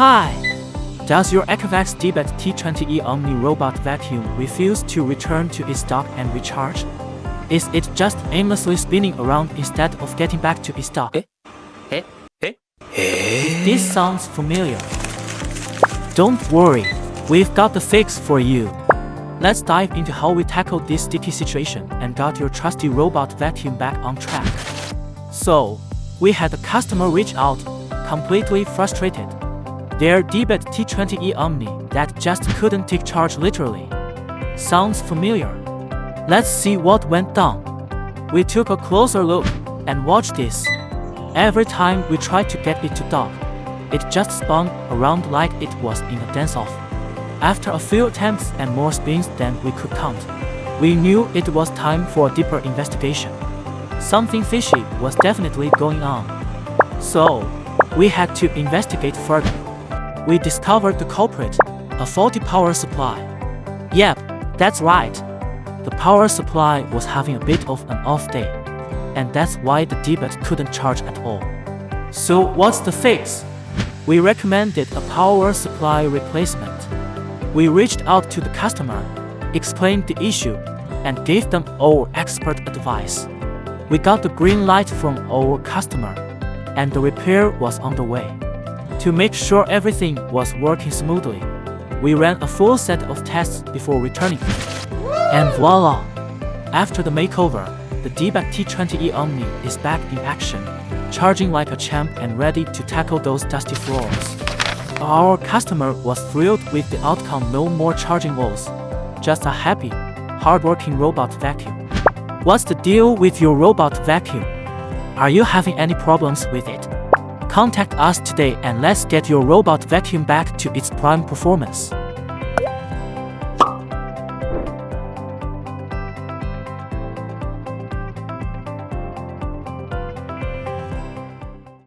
Hi! Does your Ecovacs Deebot T20e Omni robot vacuum refuse to return to its dock and recharge? Is it just aimlessly spinning around instead of getting back to its dock? If this sounds familiar, don't worry, we've got the fix for you. Let's dive into how we tackled this sticky situation and got your trusty robot vacuum back on track. So, we had a customer reach out, completely frustrated. Their Deebot T20e Omni that just couldn't take charge literally. Sounds familiar? Let's see what went down. We took a closer look and watched this. Every time we tried to get it to dock, it just spun around like it was in a dance-off. After a few attempts and more spins than we could count, we knew it was time for a deeper investigation. Something fishy was definitely going on. So, we had to investigate further. We discovered the culprit, a faulty power supply. Yep, that's right. The power supply was having a bit of an off day, and that's why the Deebot couldn't charge at all. So what's the fix? We recommended a power supply replacement. We reached out to the customer, explained the issue, and gave them our expert advice. We got the green light from our customer, and the repair was on the way. To make sure everything was working smoothly, we ran a full set of tests before returning it. And voila! After the makeover, the Deebot T20e Omni is back in action, charging like a champ and ready to tackle those dusty floors. Our customer was thrilled with the outcome. No more charging walls, just a happy, hardworking robot vacuum. What's the deal with your robot vacuum? Are you having any problems with it? Contact us today and let's get your robot vacuum back to its prime performance.